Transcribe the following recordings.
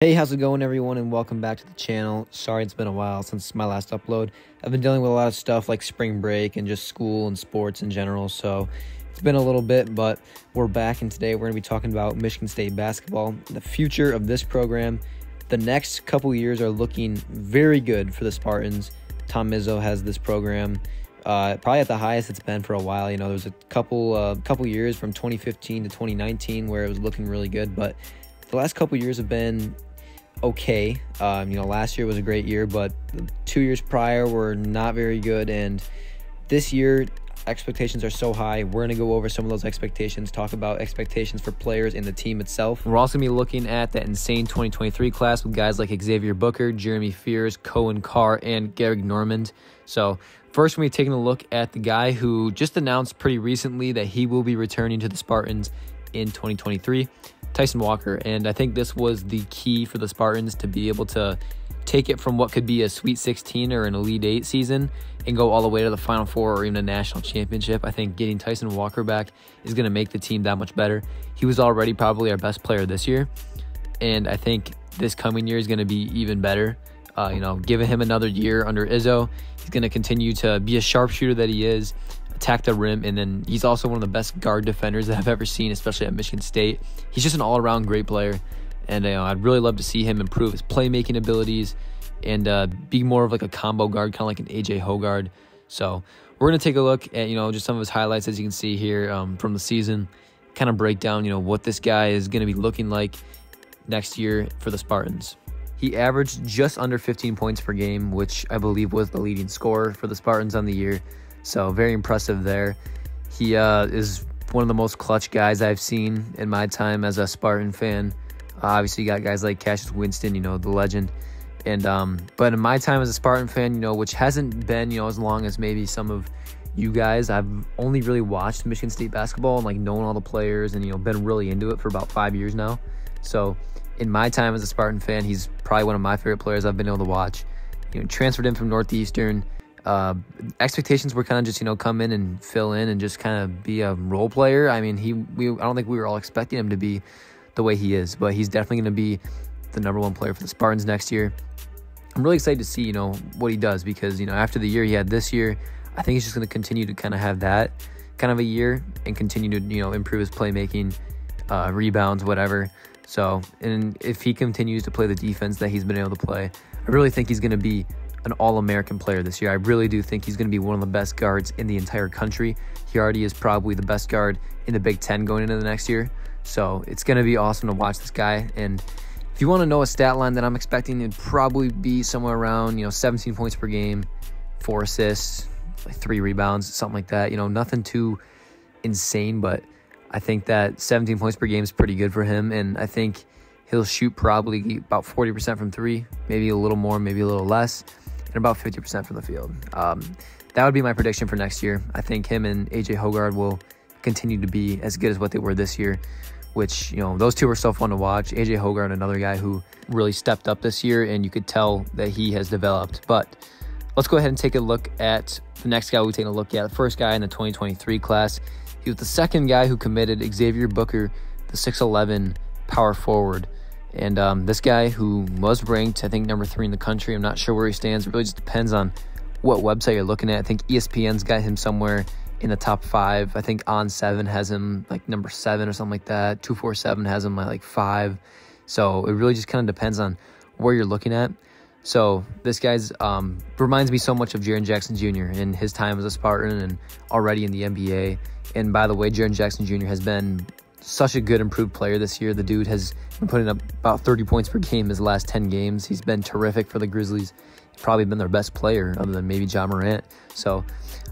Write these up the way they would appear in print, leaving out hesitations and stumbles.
Hey, how's it going, everyone, and welcome back to the channel. Sorry it's been a while since my last upload. I've been dealing with a lot of stuff like spring break and just school and sports in general, so it's been a little bit, but we're back, and today we're going to be talking about Michigan State basketball, the future of this program. The next couple years are looking very good for the Spartans. Tom Izzo has this program probably at the highest it's been for a while. You know, there was a couple years from 2015 to 2019 where it was looking really good, but the last couple years have been okay. Last year was a great year, but the 2 years prior were not very good, and this year expectations are so high. We're going to go over some of those expectations, talk about expectations for players and the team itself. We're also going to be looking at that insane 2023 class with guys like Xavier Booker, Jeremy Fears, Cohen Carr, and Garrick Normand. So first, we're taking a look at the guy who just announced pretty recently that he will be returning to the Spartans in 2023, Tyson Walker. And I think this was the key for the Spartans to be able to take it from what could be a Sweet 16 or an Elite 8 season and go all the way to the Final Four or even a national championship. I think getting Tyson Walker back is going to make the team that much better. He was already probably our best player this year, and I think this coming year is going to be even better. Giving him another year under Izzo, he's going to continue to be a sharpshooter that he is, attack the rim, and then he's also one of the best guard defenders that I've ever seen, especially at Michigan State. He's just an all-around great player, and I'd really love to see him improve his playmaking abilities and be more of like a combo guard, kind of like an AJ Hoggard. So we're going to take a look at just some of his highlights, as you can see here from the season, kind of break down what this guy is going to be looking like next year for the Spartans. He averaged just under 15 points per game, which I believe was the leading scorer for the Spartans on the year. So very impressive there. He is one of the most clutch guys I've seen in my time as a Spartan fan. Obviously, you got guys like Cassius Winston, the legend. And but in my time as a Spartan fan, which hasn't been as long as maybe some of you guys, I've only really watched Michigan State basketball and like known all the players and been really into it for about 5 years now. So in my time as a Spartan fan, he's probably one of my favorite players I've been able to watch. Transferred in from Northeastern. Expectations were kind of just come in and fill in and just kind of be a role player. I mean, I don't think we were all expecting him to be the way he is, but he's definitely going to be the #1 player for the Spartans next year. I'm really excited to see what he does, because after the year he had this year, I think he's just going to continue to kind of have that kind of a year and continue to improve his playmaking, rebounds, whatever. So, and if he continues to play the defense that he's been able to play, I really think he's going to be an All-American player this year. I really do think he's going to be one of the best guards in the entire country. He already is probably the best guard in the Big Ten going into the next year. So it's going to be awesome to watch this guy. And if you want to know a stat line that I'm expecting, it'd probably be somewhere around 17 points per game, 4 assists, like 3 rebounds, something like that. Nothing too insane, but I think that 17 points per game is pretty good for him. And I think he'll shoot probably about 40% from 3, maybe a little more, maybe a little less, and about 50% from the field. That would be my prediction for next year. I think him and AJ Hoggard will continue to be as good as what they were this year, which, those two were so fun to watch. AJ Hoggard, another guy who really stepped up this year, and you could tell that he has developed. But let's go ahead and take a look at the next guy we're taking a look at, the first guy in the 2023 class. He was the second guy who committed, Xavier Booker, the 6'11" power forward. And this guy, who was ranked, I think, #3 in the country. I'm not sure where he stands. It really just depends on what website you're looking at. I think ESPN's got him somewhere in the top 5. I think On7 has him like #7 or something like that. 247 has him like 5. So it really just kind of depends on where you're looking at. So this guy's reminds me so much of Jaren Jackson Jr. in his time as a Spartan and already in the NBA. And by the way, Jaren Jackson Jr. has been such a good improved player this year. The dude has been putting up about 30 points per game his last 10 games. He's been terrific for the Grizzlies. He's probably been their best player other than maybe Ja Morant. So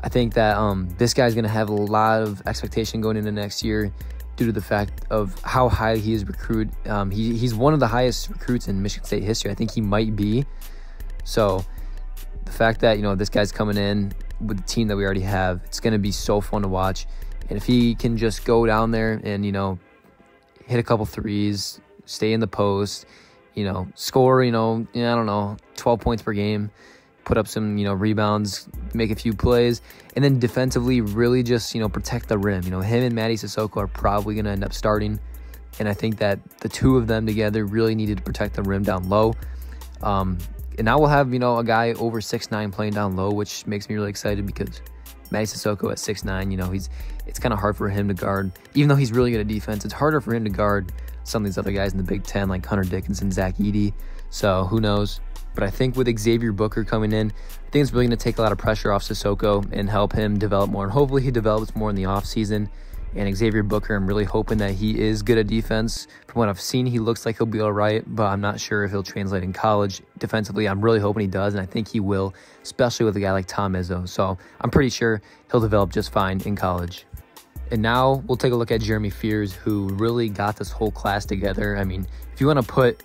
I think that this guy's going to have a lot of expectation going into next year due to the fact of how high he is recruited. He's one of the highest recruits in Michigan State history. I think he might be. So the fact that, this guy's coming in with the team that we already have, it's going to be so fun to watch. And if he can just go down there and, hit a couple threes, stay in the post, score, I don't know, 12 points per game, put up some, rebounds, make a few plays, and then defensively really just, protect the rim. Him and Matty Sissoko are probably going to end up starting and I think that the two of them together really needed to protect the rim down low. And now we'll have, a guy over 6'9" playing down low, which makes me really excited because Matty Sissoko at 6'9", it's kind of hard for him to guard. Even though he's really good at defense, it's harder for him to guard some of these other guys in the Big Ten, like Hunter Dickinson, Zach Edey. So who knows? But I think with Xavier Booker coming in, I think it's really going to take a lot of pressure off Sissoko and help him develop more. And hopefully he develops more in the offseason. And Xavier Booker, I'm really hoping that he is good at defense. From what I've seen, he looks like he'll be all right, but I'm not sure if he'll translate in college. Defensively, I'm really hoping he does, and I think he will, especially with a guy like Tom Izzo. So I'm pretty sure he'll develop just fine in college. And now we'll take a look at Jeremy Fears, who really got this whole class together. I mean, if you want to put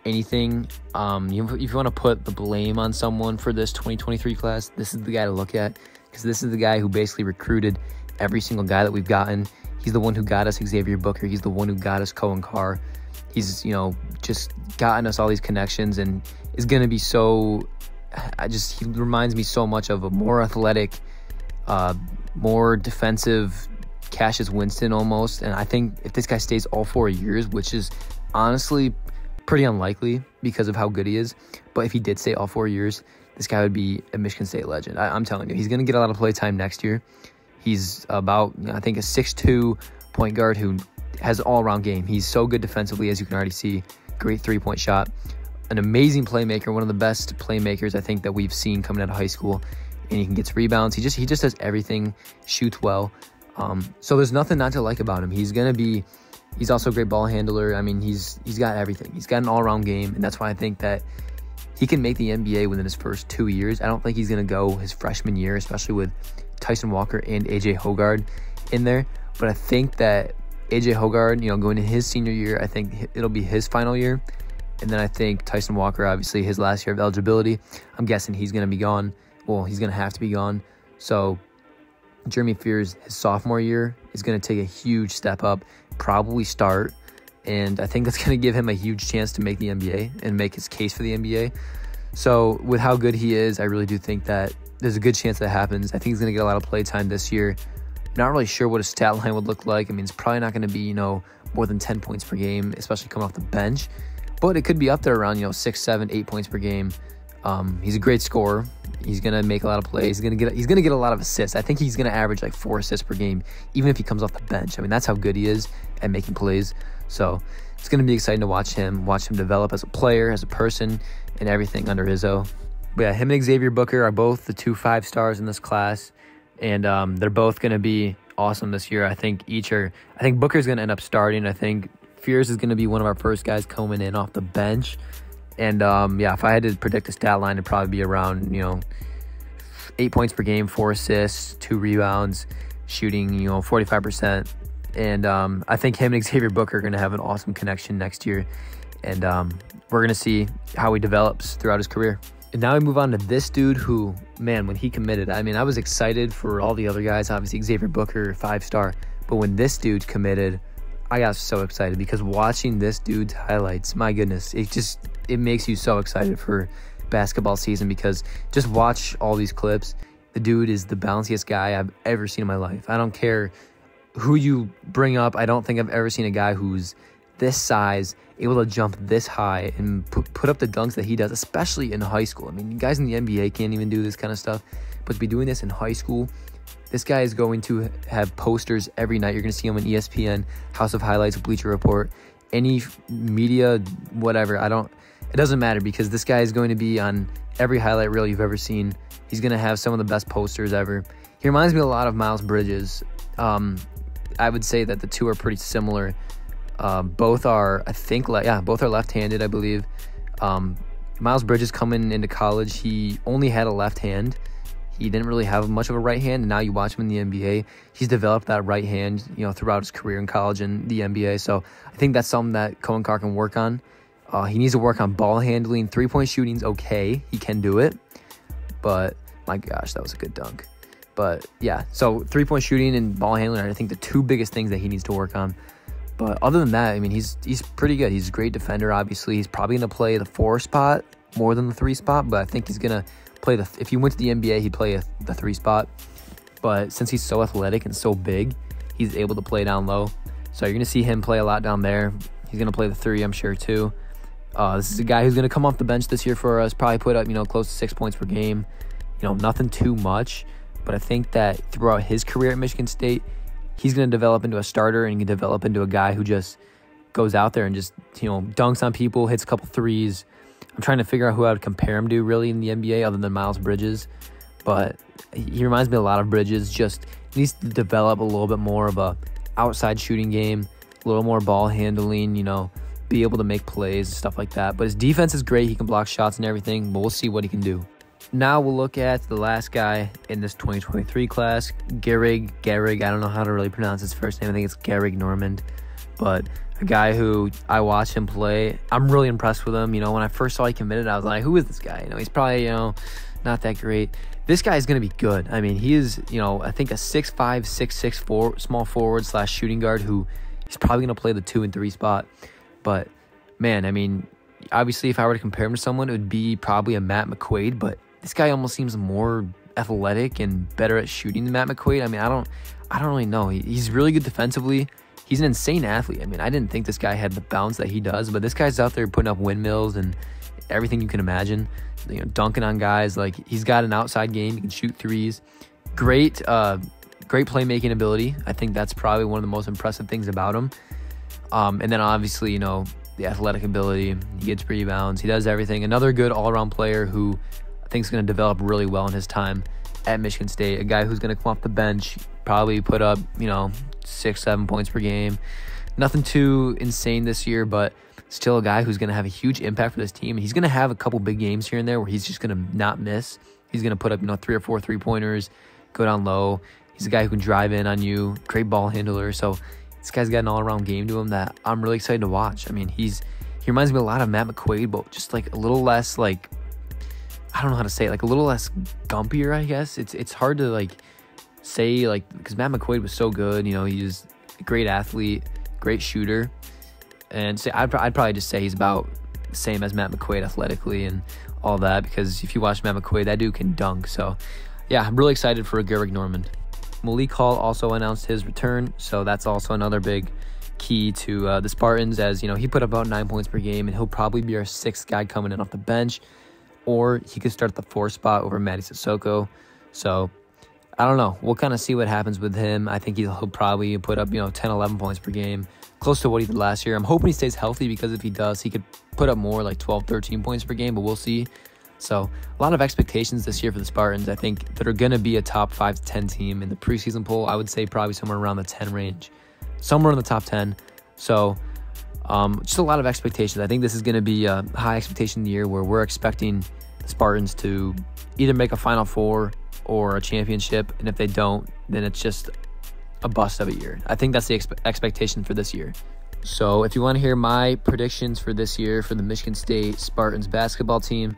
anything, if you want to put the blame on someone for this 2023 class, this is the guy to look at, because this is the guy who basically recruited every single guy that we've gotten. He's the one who got us Xavier Booker. He's the one who got us Cohen Carr. He's, just gotten us all these connections and is going to be he reminds me so much of a more athletic, more defensive Cassius Winston almost. And I think if this guy stays all 4 years, which is honestly pretty unlikely because of how good he is, but if he did stay all 4 years, this guy would be a Michigan State legend. I'm telling you, he's going to get a lot of play time next year. He's about, I think, a 6'2" point guard who has an all-around game. He's so good defensively, as you can already see. Great three-point shot. An amazing playmaker, one of the best playmakers, I think, that we've seen coming out of high school. And he can get rebounds. He just does everything, shoots well. So there's nothing not to like about him. He's also a great ball handler. I mean, he's got everything. He's got an all-around game, and that's why I think that he can make the NBA within his first 2 years. I don't think he's going to go his freshman year, especially with Tyson Walker and AJ Hoggard in there. But I think that AJ Hoggard, going into his senior year, I think it'll be his final year. And then I think Tyson Walker, obviously his last year of eligibility, I'm guessing he's going to be gone. Well, he's going to have to be gone. So Jeremy Fears, his sophomore year, is going to take a huge step up, probably start. And I think that's going to give him a huge chance to make the NBA and make his case for the NBA. So with how good he is, I really do think that there's a good chance that happens. I think he's going to get a lot of play time this year. Not really sure what his stat line would look like. I mean, it's probably not going to be, more than 10 points per game, especially coming off the bench. But it could be up there around, 6, 7, 8 points per game. He's a great scorer. He's going to make a lot of plays. He's going to get a lot of assists. I think he's going to average like 4 assists per game, even if he comes off the bench. I mean, that's how good he is at making plays. So it's going to be exciting to watch him develop as a player, as a person, and everything under Izzo. But yeah, him and Xavier Booker are both the 2 5-stars in this class, and they're both going to be awesome this year. I think Booker's going to end up starting. I think Fears is going to be one of our first guys coming in off the bench. And if I had to predict a stat line, it'd probably be around 8 points per game, 4 assists, 2 rebounds, shooting 45%. And I think him and Xavier Booker are going to have an awesome connection next year. And we're going to see how he develops throughout his career. And now we move on to this dude who, man, when he committed, I mean, I was excited for all the other guys. Obviously, Xavier Booker, 5-star. But when this dude committed, I got so excited because watching this dude's highlights, my goodness, it makes you so excited for basketball season because just watch all these clips. The dude is the bounciest guy I've ever seen in my life. I don't care who you bring up. I don't think I've ever seen a guy who's this size, able to jump this high and put up the dunks that he does, especially in high school. I mean, guys in the NBA can't even do this kind of stuff, but to be doing this in high school, this guy is going to have posters every night. You're going to see him on ESPN, House of Highlights, Bleacher Report, any media, whatever. It doesn't matter because this guy is going to be on every highlight reel you've ever seen. He's going to have some of the best posters ever. He reminds me a lot of Miles Bridges. I would say that the two are pretty similar. Both are left-handed, I believe. Miles Bridges coming into college, he only had a left hand. He didn't really have much of a right hand, and now you watch him in the NBA. He's developed that right hand, throughout his career in college and the NBA. So I think that's something that Cohen Carr can work on. He needs to work on ball handling. Three-point shooting's okay. He can do it. But, my gosh, that was a good dunk. But, yeah, so three-point shooting and ball handling are, I think, the two biggest things that he needs to work on. But other than that, I mean, he's pretty good. He's a great defender, obviously. He's probably going to play the 4 spot more than the 3 spot, but I think he's going to play if he went to the NBA, he'd play the 3 spot. But since he's so athletic and so big, he's able to play down low. So you're going to see him play a lot down there. He's going to play the 3, I'm sure, too. This is a guy who's going to come off the bench this year for us, probably put up, close to 6 points per game. Nothing too much. But I think that throughout his career at Michigan State, he's going to develop into a starter and he can develop into a guy who just goes out there and just, dunks on people, hits a couple threes. I'm trying to figure out who I would compare him to really in the NBA other than Miles Bridges. But he reminds me a lot of Bridges. Just needs to develop a little bit more of a outside shooting game, a little more ball handling, be able to make plays and stuff like that. But his defense is great. He can block shots and everything, but we'll see what he can do. Now we'll look at the last guy in this 2023 class, Gehrig. I don't know how to really pronounce his first name. I think it's Gehrig Normand. But a guy who I watched him play, I'm really impressed with him. When I first saw he committed, I was like, who is this guy? He's probably, not that great. This guy is going to be good. I mean, he is, I think a 6'5", 6'6", small forward / shooting guard who he's probably going to play the 2 and 3 spot. But, man, I mean, obviously if I were to compare him to someone, it would be probably a Matt McQuaid. But this guy almost seems more athletic and better at shooting than Matt McQuaid. I mean, I don't really know. He's really good defensively. He's an insane athlete. I mean, I didn't think this guy had the bounce that he does, but this guy's out there putting up windmills and everything you can imagine, dunking on guys. Like, he's got an outside game. He can shoot threes. Great playmaking ability. I think that's probably one of the most impressive things about him. And then obviously, the athletic ability. He gets rebounds. He does everything. Another good all-around player who I think is going to develop really well in his time at Michigan State. A guy who's going to come off the bench, probably put up, 6-7 points per game. Nothing too insane this year, but still a guy who's going to have a huge impact for this team. And he's going to have a couple big games here and there where he's just going to not miss. He's going to put up, 3 or 4 3-pointers, go down low. He's a guy who can drive in on you, great ball handler. So this guy's got an all-around game to him that I'm really excited to watch. I mean, he reminds me a lot of Matt McQuaid, but just like a little less I don't know how to say it, a little less gumpier, I guess. It's hard to say because Matt McQuaid was so good. He's a great athlete, great shooter, and I'd probably just say he's about the same as Matt McQuaid athletically and all that, because if you watch Matt McQuaid, that dude can dunk. So yeah, I'm really excited for Gehrig Normand. Malik Hall also announced his return, so that's also another big key to the Spartans, as he put up about 9 points per game, and he'll probably be our 6th guy coming in off the bench. Or he could start the 4 spot over Matty Sissoko. So, I don't know. We'll kind of see what happens with him. I think he'll probably put up, 10, 11 points per game, close to what he did last year. I'm hoping he stays healthy, because if he does, he could put up more, 12, 13 points per game, but we'll see. So, a lot of expectations this year for the Spartans. I think that are going to be a top 5 to 10 team in the preseason poll. I would say probably somewhere around the 10 range. Somewhere in the top 10. So, just a lot of expectations. I think this is going to be a high expectation year where we're expecting the Spartans to either make a Final Four or a championship, and if they don't, then it's just a bust of a year. I think that's the expectation for this year. So if you want to hear my predictions for this year for the Michigan State Spartans basketball team,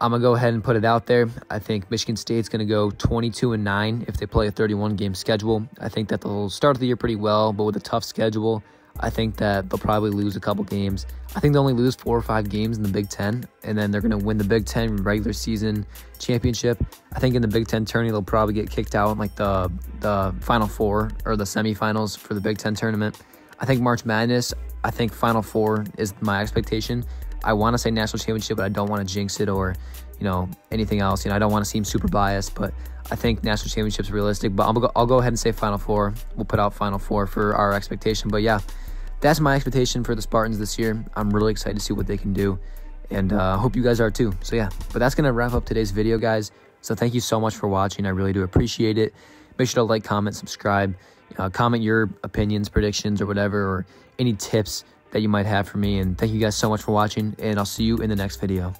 I'm going to go ahead and put it out there. I think Michigan State's going to go 22-9 if they play a 31-game schedule. I think that they'll start the year pretty well, but with a tough schedule, I think that they'll probably lose a couple games. I think they'll only lose 4 or 5 games in the Big Ten, and then they're going to win the Big Ten regular season championship. I think in the Big Ten tourney, they'll probably get kicked out in the Final Four or the semifinals for the Big Ten tournament. I think March Madness, I think Final Four is my expectation. I want to say national championship, but I don't want to jinx it or, anything else. I don't want to seem super biased, but I think national championship's realistic. But I'll go ahead and say Final Four. We'll put out Final Four for our expectation. But yeah, that's my expectation for the Spartans this year. I'm really excited to see what they can do, and I hope you guys are too. So yeah, but that's going to wrap up today's video, guys. So thank you so much for watching. I really do appreciate it. Make sure to like, comment, subscribe. Comment your opinions, predictions, or whatever, or any tips that you might have for me. And thank you guys so much for watching, and I'll see you in the next video.